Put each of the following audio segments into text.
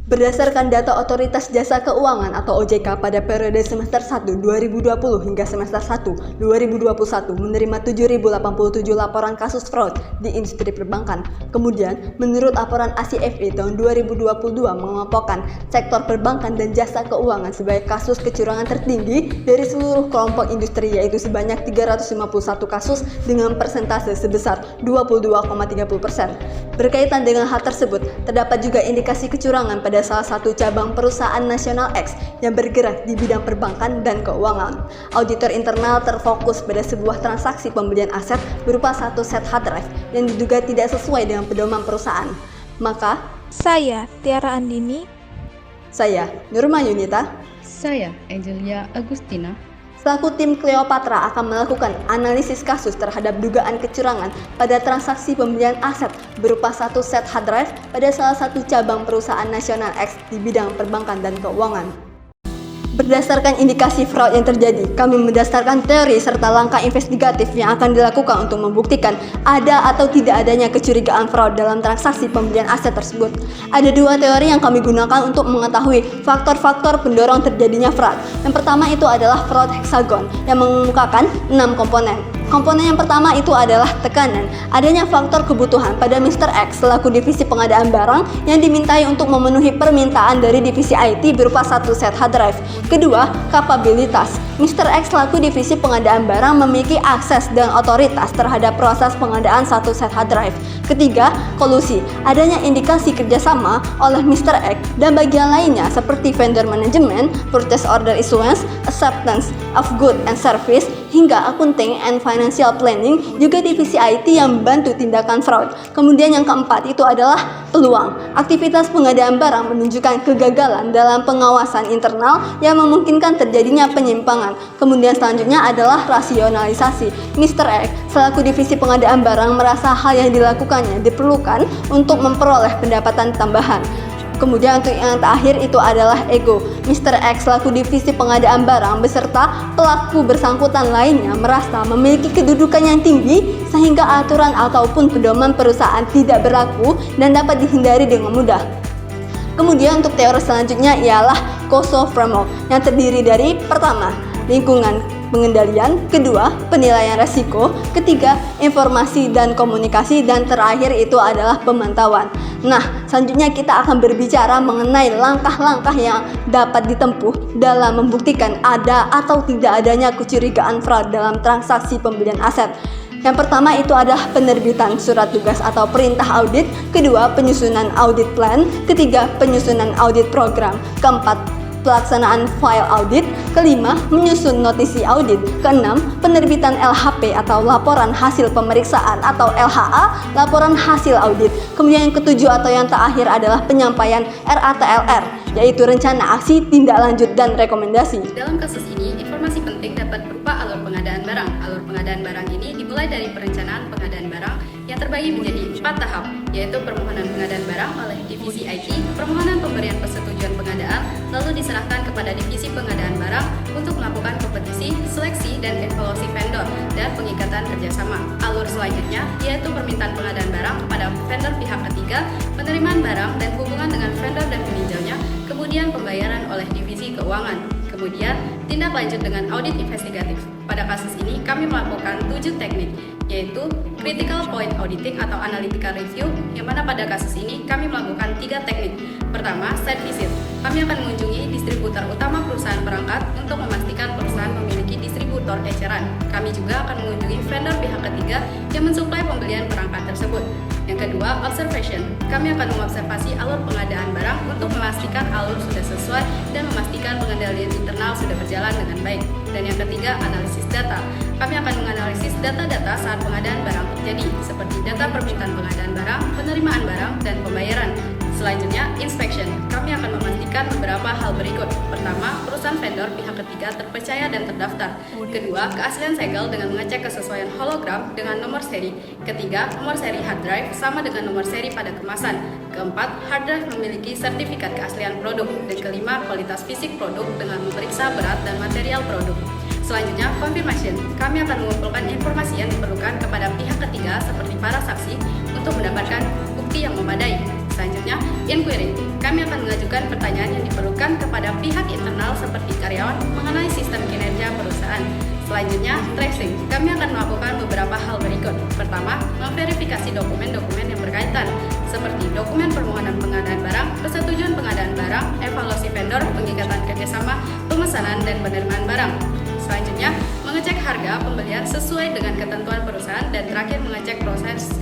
Berdasarkan data Otoritas Jasa Keuangan atau OJK pada periode semester 1 2020 hingga semester 1 2021 menerima 7.087 laporan kasus fraud di industri perbankan. Kemudian, menurut laporan ACFE tahun 2022 mengelompokkan sektor perbankan dan jasa keuangan sebagai kasus kecurangan tertinggi dari seluruh kelompok industri, yaitu sebanyak 351 kasus dengan persentase sebesar 22,30%. Berkaitan dengan hal tersebut, terdapat juga indikasi kecurangan pada salah satu cabang perusahaan nasional X yang bergerak di bidang perbankan dan keuangan. Auditor internal terfokus pada sebuah transaksi pembelian aset berupa satu set hard drive yang diduga tidak sesuai dengan pedoman perusahaan. Maka, saya Tiara Andini, saya Nurma Yunita, saya Angelia Agustina, selaku tim Cleopatra akan melakukan analisis kasus terhadap dugaan kecurangan pada transaksi pembelian aset berupa satu set hard drive pada salah satu cabang perusahaan nasional X di bidang perbankan dan keuangan. Berdasarkan indikasi fraud yang terjadi, kami mendasarkan teori serta langkah investigatif yang akan dilakukan untuk membuktikan ada atau tidak adanya kecurigaan fraud dalam transaksi pembelian aset tersebut. Ada dua teori yang kami gunakan untuk mengetahui faktor-faktor pendorong terjadinya fraud. Yang pertama itu adalah fraud hexagon yang mengemukakan 6 komponen. Komponen yang pertama itu adalah tekanan. Adanya faktor kebutuhan pada Mr. X selaku divisi pengadaan barang yang dimintai untuk memenuhi permintaan dari divisi IT berupa satu set hard drive. Kedua, kapabilitas. Mr. X selaku divisi pengadaan barang memiliki akses dan otoritas terhadap proses pengadaan satu set hard drive. Ketiga, kolusi. Adanya indikasi kerjasama oleh Mr. X dan bagian lainnya seperti vendor management, purchase order issuance, acceptance of good and service, hingga accounting and financial planning, juga divisi IT yang membantu tindakan fraud. Kemudian yang keempat itu adalah peluang. Aktivitas pengadaan barang menunjukkan kegagalan dalam pengawasan internal yang memungkinkan terjadinya penyimpangan. Kemudian selanjutnya adalah rasionalisasi. Mr. X selaku divisi pengadaan barang merasa hal yang dilakukannya diperlukan untuk memperoleh pendapatan tambahan. Kemudian untuk yang terakhir itu adalah ego. Mr. X selaku divisi pengadaan barang beserta pelaku bersangkutan lainnya merasa memiliki kedudukan yang tinggi sehingga aturan ataupun pedoman perusahaan tidak berlaku dan dapat dihindari dengan mudah. Kemudian untuk teori selanjutnya ialah COSO framework yang terdiri dari pertama, lingkungan pengendalian, kedua, penilaian resiko, ketiga, informasi dan komunikasi, dan terakhir itu adalah pemantauan. Nah, selanjutnya kita akan berbicara mengenai langkah-langkah yang dapat ditempuh dalam membuktikan ada atau tidak adanya kecurigaan fraud dalam transaksi pembelian aset. Yang pertama itu adalah penerbitan surat tugas atau perintah audit, kedua, penyusunan audit plan, ketiga, penyusunan audit program, keempat, pelaksanaan file audit, kelima, menyusun notisi audit, keenam, penerbitan LHP atau laporan hasil pemeriksaan atau LHA, laporan hasil audit. Kemudian yang ketujuh atau yang terakhir adalah penyampaian RATLR, yaitu rencana aksi, tindak lanjut, dan rekomendasi. Dalam kasus ini, informasi penting dapat berupa alur pengadaan barang. Alur pengadaan barang ini dimulai dari perencanaan pengadaan barang yang terbagi menjadi 4 tahap, yaitu permohonan pengadaan barang oleh divisi IT, permohonan pemberian persetujuan pengadaan, lalu diserahkan kepada divisi pengadaan barang untuk melakukan kompetisi, seleksi, dan evaluasi vendor, dan pengikatan kerjasama. Alur selanjutnya yaitu permintaan pengadaan barang kepada vendor pihak ketiga, penerimaan barang dan hubungan dengan vendor dan peninjaunya, kemudian pembayaran oleh divisi keuangan. Kemudian, tindak lanjut dengan audit investigatif. Pada kasus ini, kami melakukan 7 teknik, yaitu critical point auditing atau analytical review, yang mana pada kasus ini kami melakukan 3 teknik. Pertama, site visit. Kami akan mengunjungi distributor utama perusahaan perangkat untuk memastikan perusahaan memiliki distributor eceran. Kami juga akan mengunjungi vendor pihak ketiga yang mensuplai pembelian perangkat tersebut. Yang kedua, observation. Kami akan mengobservasi alur pengadaan barang untuk memastikan alur sudah sesuai dan memastikan pengendalian internal sudah berjalan dengan baik. Dan yang ketiga, analisis data. Kami akan menganalisis data-data saat pengadaan barang terjadi, seperti data permintaan pengadaan barang, penerimaan barang, dan pembayaran. Selanjutnya, inspection. Kami akan memastikan beberapa hal berikut. Pertama, perusahaan vendor pihak ketiga terpercaya dan terdaftar. Kedua, keaslian segel dengan mengecek kesesuaian hologram dengan nomor seri. Ketiga, nomor seri hard drive sama dengan nomor seri pada kemasan. Keempat, hard drive memiliki sertifikat keaslian produk. Dan kelima, kualitas fisik produk dengan memeriksa berat dan material produk. Selanjutnya, confirmation. Kami akan mengumpulkan informasi yang diperlukan kepada pihak ketiga seperti para saksi untuk mendapatkan bukti yang memadai. Selanjutnya, inquiry. Kami akan mengajukan mengajukan pertanyaan yang diperlukan kepada pihak internal seperti karyawan mengenai sistem kinerja perusahaan. Selanjutnya, tracing. Kami akan melakukan beberapa hal berikut. Pertama, memverifikasi dokumen-dokumen yang berkaitan, seperti dokumen permohonan pengadaan barang, persetujuan pengadaan barang, evaluasi vendor, pengikatan kerjasama, pemesanan, dan penerimaan barang. Selanjutnya, mengecek harga pembelian sesuai dengan ketentuan perusahaan, dan terakhir mengecek proses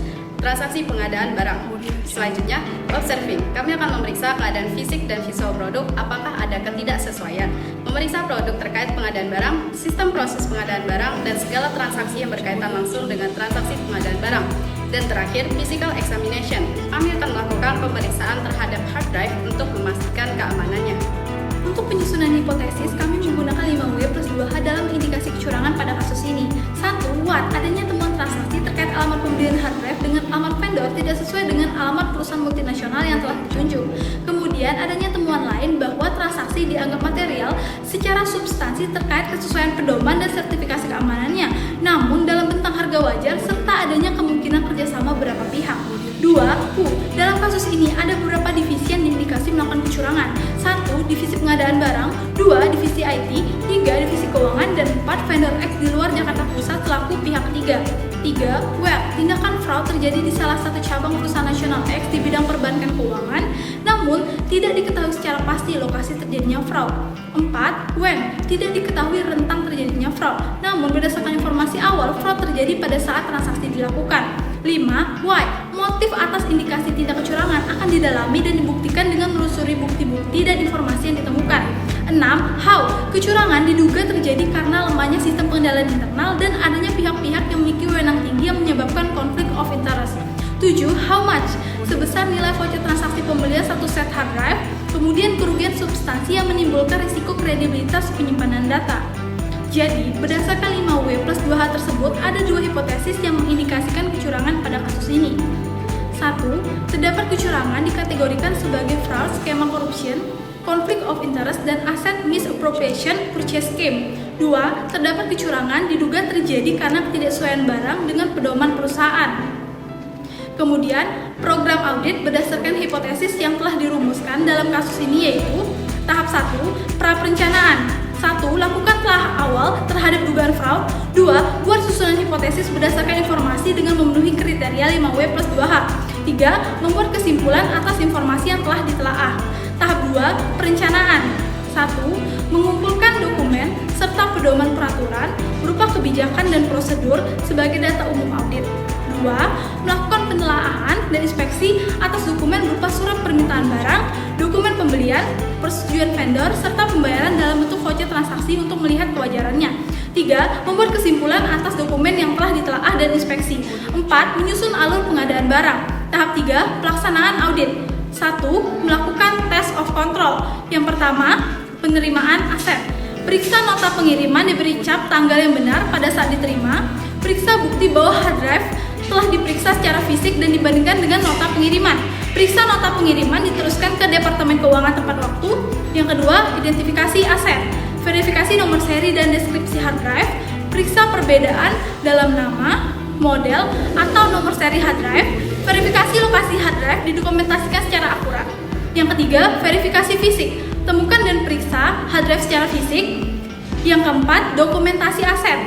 transaksi pengadaan barang. Selanjutnya, observing. Kami akan memeriksa keadaan fisik dan visual produk, apakah ada ketidaksesuaian, memeriksa produk terkait pengadaan barang, sistem proses pengadaan barang, dan segala transaksi yang berkaitan langsung dengan transaksi pengadaan barang. Dan terakhir, physical examination. Kami akan melakukan pemeriksaan terhadap hard drive untuk memastikan keamanannya. Untuk penyusunan hipotesis, kami menggunakan 5W+2H dalam indikasi kecurangan pada kasus ini. 1. What? Adanya temuan transaksi terkait alamat pembelian hard drive dengan alamat vendor tidak sesuai dengan alamat perusahaan multinasional yang telah ditunjuk. Kemudian, adanya temuan lain bahwa transaksi dianggap material secara substansi terkait kesesuaian pedoman dan sertifikasi keamanannya, namun dalam bentang harga wajar serta adanya kemungkinan kerjasama beberapa pihak. 2. Who? Dalam kasus ini ada beberapa divisi yang diindikasi melakukan kecurangan. 1. Divisi pengadaan barang, 2. Divisi IT, 3. Divisi keuangan, dan 4. Vendor X di luar Jakarta Pusat selaku pihak ketiga. 3. Where? Tindakan fraud terjadi di salah satu cabang perusahaan nasional X di bidang perbankan keuangan, namun tidak diketahui secara pasti lokasi terjadinya fraud. 4. When? Tidak diketahui rentang terjadinya fraud, namun berdasarkan informasi awal, fraud terjadi pada saat transaksi dilakukan. 5. Why? Motif atas indikasi tindak kecurangan akan didalami dan dibuktikan dengan menelusuri bukti-bukti dan informasi yang ditemukan. 6. How? Kecurangan diduga terjadi karena lemahnya sistem pengendalian internal dan adanya pihak-pihak yang memiliki wewenang tinggi yang menyebabkan konflik of interest. 7. How much? Sebesar nilai voucher transaksi pembelian satu set hard drive, kemudian kerugian substansi yang menimbulkan risiko kredibilitas penyimpanan data. Jadi, berdasarkan 5W+2H tersebut, ada dua hipotesis yang mengindikasikan kecurangan pada kasus ini. 1. Terdapat kecurangan dikategorikan sebagai fraud, skema corruption, conflict of interest, dan asset misappropriation purchase scheme. 2. Terdapat kecurangan diduga terjadi karena ketidaksesuaian barang dengan pedoman perusahaan. Kemudian, program audit berdasarkan hipotesis yang telah dirumuskan dalam kasus ini yaitu tahap 1. Pra-perencanaan. 1. Lakukan telah awal terhadap dugaan fraud. 2. Buat susunan hipotesis berdasarkan informasi dengan memenuhi kriteria 5W+2H. 3. Membuat kesimpulan atas informasi yang telah ditelaah. Tahap 2. Perencanaan. 1. Mengumpulkan dokumen serta pedoman peraturan berupa kebijakan dan prosedur sebagai data umum audit. 2. Melakukan penelaahan dan inspeksi atas dokumen berupa surat permintaan barang, dokumen pembelian, persetujuan vendor, serta pembayaran dalam bentuk voucher transaksi untuk melihat kewajarannya. 3. Membuat kesimpulan atas dokumen yang telah ditelaah dan inspeksi. 4. Menyusun alur pengadaan barang. Tahap 3. Pelaksanaan audit. 1. Melakukan test of control. Yang pertama, penerimaan aset. Periksa nota pengiriman diberi cap tanggal yang benar pada saat diterima. Periksa bukti bahwa hard drive telah diperiksa secara fisik dan dibandingkan dengan nota pengiriman. Periksa nota pengiriman diteruskan ke Departemen Keuangan tepat waktu. Yang kedua, identifikasi aset. Verifikasi nomor seri dan deskripsi hard drive. Periksa perbedaan dalam nama, model, atau nomor seri hard drive. Verifikasi lokasi hard drive didokumentasikan secara akurat. Yang ketiga, verifikasi fisik. Temukan dan periksa hard drive secara fisik. Yang keempat, dokumentasi aset.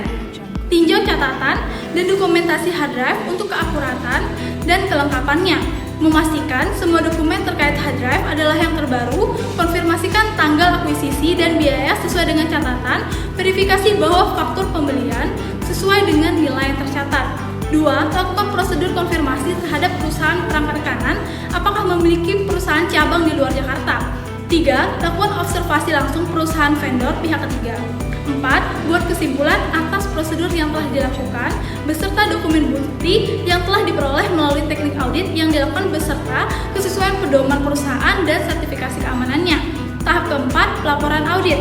Tinjau catatan dan dokumentasi hard drive untuk keakuratan dan kelengkapannya. Memastikan semua dokumen terkait hard drive adalah yang terbaru. Konfirmasikan tanggal akuisisi dan biaya sesuai dengan catatan. Verifikasi bahwa faktur pembelian sesuai dengan nilai yang tercatat. 2. Lakukan prosedur konfirmasi terhadap perusahaan perangkat rekanan apakah memiliki perusahaan cabang di luar Jakarta. 3. Lakukan observasi langsung perusahaan vendor pihak ketiga. 4. Buat kesimpulan atas prosedur yang telah dilakukan beserta dokumen bukti yang telah diperoleh melalui teknik audit yang dilakukan beserta kesesuaian pedoman perusahaan dan sertifikasi keamanannya. Tahap keempat, pelaporan audit.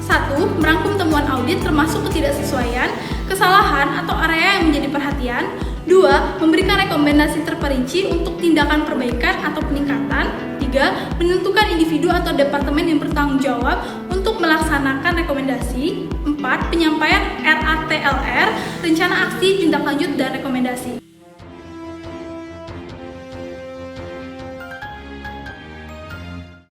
1. Merangkum temuan audit termasuk ketidaksesuaian, kesalahan atau area yang menjadi perhatian. 2. Memberikan rekomendasi terperinci untuk tindakan perbaikan atau peningkatan. 3. Menentukan individu atau departemen yang bertanggung jawab untuk melaksanakan rekomendasi. 4. Penyampaian RATLR, rencana aksi tindak lanjut dan rekomendasi.